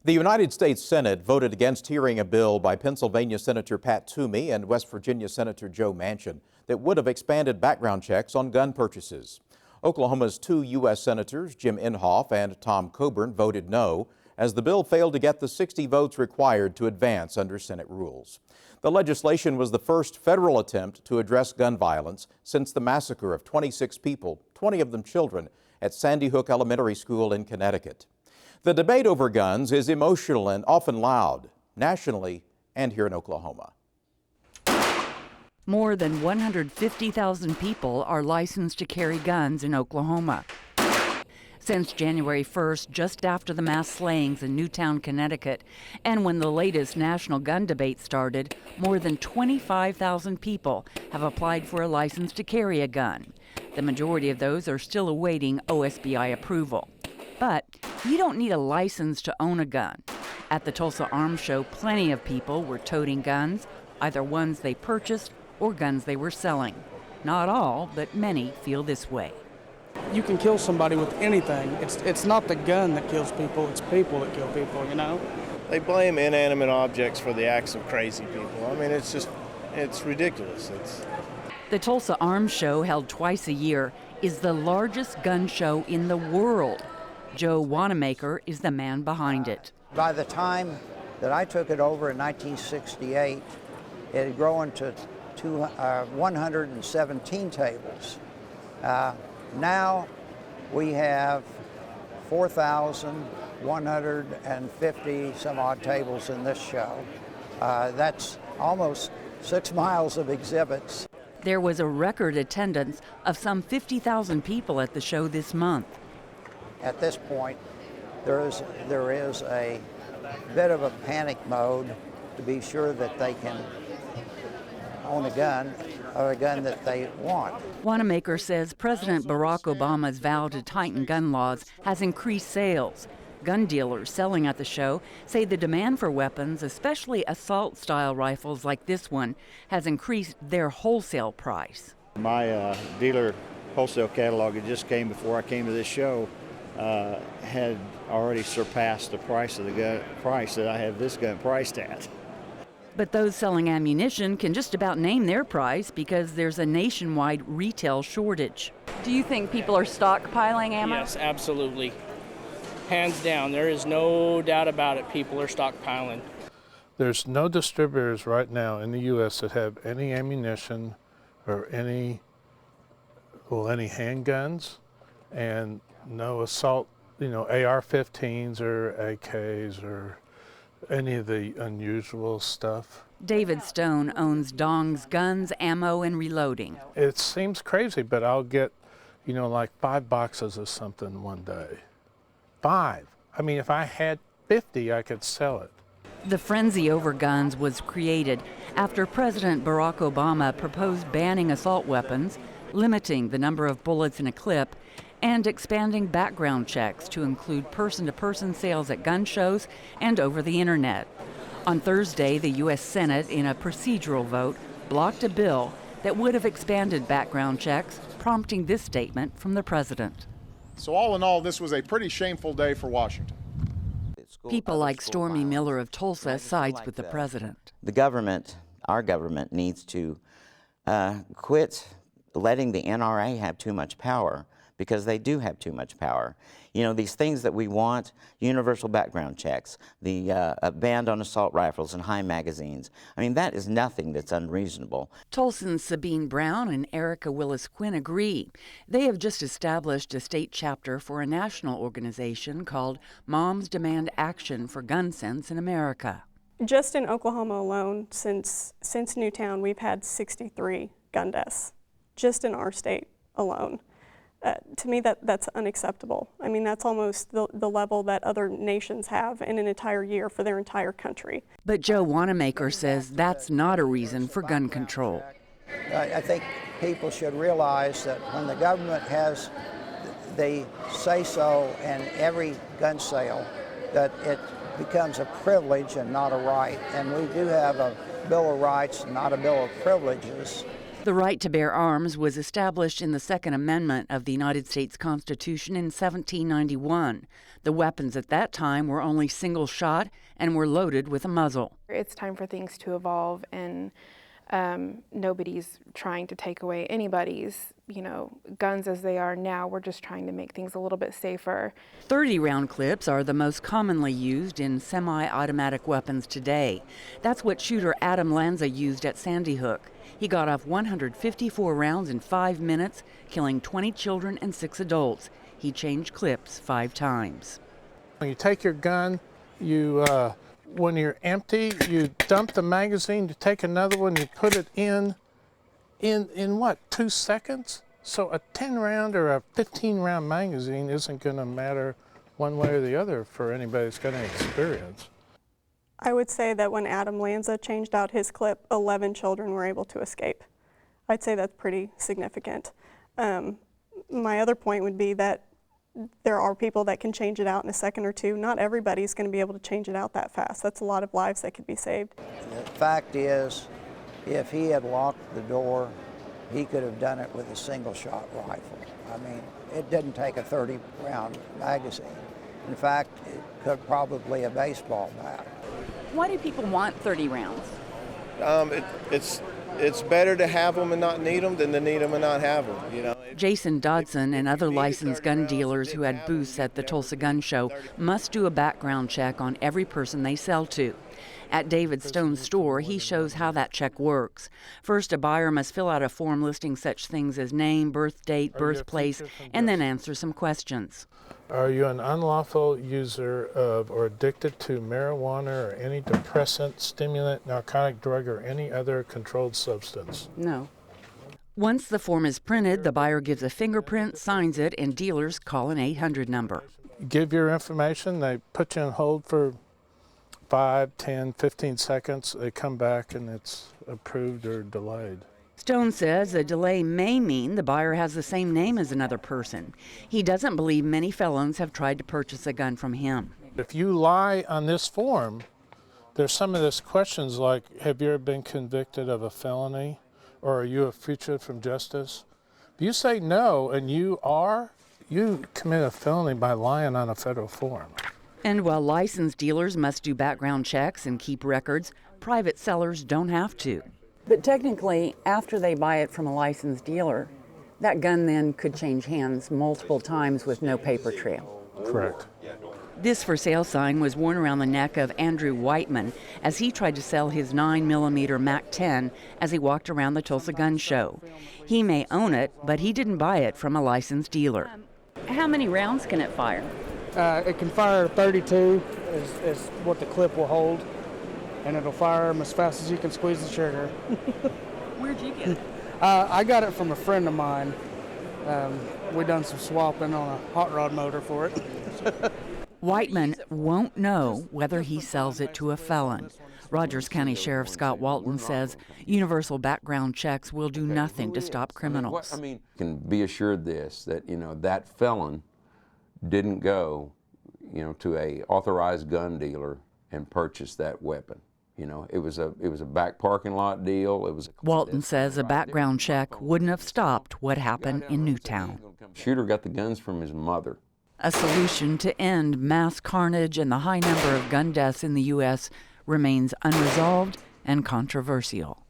The United States Senate voted against hearing a bill by Pennsylvania Senator Pat Toomey and West Virginia Senator Joe Manchin that would have expanded background checks on gun purchases. Oklahoma's two U.S. Senators, Jim Inhofe and Tom Coburn, voted no, as the bill failed to get the 60 votes required to advance under Senate rules. The legislation was the first federal attempt to address gun violence since the massacre of 26 people, 20 of them children, at Sandy Hook Elementary School in Connecticut. The debate over guns is emotional and often loud, nationally and here in Oklahoma. More than 150,000 people are licensed to carry guns in Oklahoma. Since January 1st, just after the mass slayings in Newtown, Connecticut, and when the latest national gun debate started, more than 25,000 people have applied for a license to carry a gun. The majority of those are still awaiting OSBI approval. But you don't need a license to own a gun. At the Tulsa Arms Show, plenty of people were toting guns, either ones they purchased or guns they were selling. Not all, but many feel this way. You can kill somebody with anything. It's not the gun that kills people, it's people that kill people, you know? They blame inanimate objects for the acts of crazy people. I mean, it's ridiculous. The Tulsa Arms Show, held twice a year, is the largest gun show in the world. Joe Wanamaker is the man behind it. By the time that I took it over in 1968, it had grown to 117 tables. Now we have 4,150 some odd tables in this show. That's almost 6 miles of exhibits. There was a record attendance of some 50,000 people at the show this month. At this point, there is a bit of a panic mode to be sure that they can own a gun, or a gun that they want. Wanamaker says President Barack Obama's vow to tighten gun laws has increased sales. Gun dealers selling at the show say the demand for weapons, especially assault-style rifles like this one, has increased their wholesale price. My dealer wholesale catalog that just came before I came to this show had already surpassed the price of the gun price that I have this gun priced at. But those selling ammunition can just about name their price because there's a nationwide retail shortage. Do you think people are stockpiling ammo? Yes, absolutely. Hands down, there is no doubt about it. People are stockpiling. There's no distributors right now in the U.S. that have any ammunition or any handguns, and no assault, AR-15s or AKs or any of the unusual stuff. David Stone owns Dong's Guns, Ammo, and Reloading. It seems crazy, but I'll get, like 5 boxes of something one day. 5. I mean, if I had 50, I could sell it. The frenzy over guns was created after President Barack Obama proposed banning assault weapons, limiting the number of bullets in a clip, and expanding background checks to include person-to-person sales at gun shows and over the internet. On Thursday, the U.S. Senate, in a procedural vote, blocked a bill that would have expanded background checks, prompting this statement from the president. So all in all, this was a pretty shameful day for Washington. People like Stormy Miller of Tulsa sides with the president. The government, our government, needs to quit letting the NRA have too much power, because they do have too much power. These things that we want, universal background checks, the ban on assault rifles and high magazines, that is nothing that's unreasonable. Tulsans Sabine Brown and Erica Willis Quinn agree. They have just established a state chapter for a national organization called Moms Demand Action for Gun Sense in America. Just in Oklahoma alone, since Newtown, we've had 63 gun deaths, just in our state alone. To me, that's unacceptable. That's almost the level that other nations have in an entire year for their entire country. But Joe Wanamaker says that's not a reason for gun control. I think people should realize that when the government has the say-so in every gun sale, that it becomes a privilege and not a right. And we do have a Bill of Rights, not a Bill of Privileges. The right to bear arms was established in the Second Amendment of the United States Constitution in 1791. The weapons at that time were only single shot and were loaded with a muzzle. It's time for things to evolve, and nobody's trying to take away anybody's, guns as they are now. We're just trying to make things a little bit safer. 30-round clips are the most commonly used in semi-automatic weapons today. That's what shooter Adam Lanza used at Sandy Hook. He got off 154 rounds in 5 minutes, killing 20 children and 6 adults. He changed clips 5 times. When you take your gun, when you're empty, you dump the magazine, you take another one, you put it in what, 2 seconds? So a 10-round or a 15-round magazine isn't going to matter one way or the other for anybody that's got any experience. I would say that when Adam Lanza changed out his clip, 11 children were able to escape. I'd say that's pretty significant. My other point would be that there are people that can change it out in a second or two. Not everybody's going to be able to change it out that fast. That's a lot of lives that could be saved. The fact is, if he had locked the door, he could have done it with a single-shot rifle. I mean, it didn't take a 30-round magazine. In fact, it could probably a baseball bat. Why do people want 30 rounds? It's better to have them and not need them than to need them and not have them. Jason Dodson and other licensed gun dealers who had booths at the Tulsa Gun Show must do a background check on every person they sell to. At David Stone's store, he shows how that check works. First, a buyer must fill out a form listing such things as name, birth date, birthplace, and then answer some questions. Are you an unlawful user of or addicted to marijuana or any depressant, stimulant, narcotic drug, or any other controlled substance? No. Once the form is printed, the buyer gives a fingerprint, signs it, and dealers call an 800 number. Give your information, they put you on hold for 5, 10, 15 seconds. They come back and it's approved or delayed. Stone says a delay may mean the buyer has the same name as another person. He doesn't believe many felons have tried to purchase a gun from him. If you lie on this form, there's some of those questions like, have you ever been convicted of a felony? Or are you a fugitive from justice? If you say no and you commit a felony by lying on a federal form. And while licensed dealers must do background checks and keep records, private sellers don't have to. But technically, after they buy it from a licensed dealer, that gun then could change hands multiple times with no paper trail. Correct. This for sale sign was worn around the neck of Andrew Whiteman as he tried to sell his 9mm MAC-10 as he walked around the Tulsa Gun Show. He may own it, but he didn't buy it from a licensed dealer. How many rounds can it fire? It can fire 32 is what the clip will hold, and it'll fire them as fast as you can squeeze the trigger. Where'd you get it? I got it from a friend of mine. We done some swapping on a hot rod motor for it. Whiteman won't know whether he sells it to a felon. Rogers County Sheriff Scott Walton says universal background checks will do nothing to stop criminals. You can be assured that that felon didn't go, to a authorized gun dealer and purchase that weapon. It was a back parking lot deal. Walton says a background check wouldn't have stopped what happened in Newtown. Shooter got the guns from his mother. A solution to end mass carnage and the high number of gun deaths in the U.S. remains unresolved and controversial.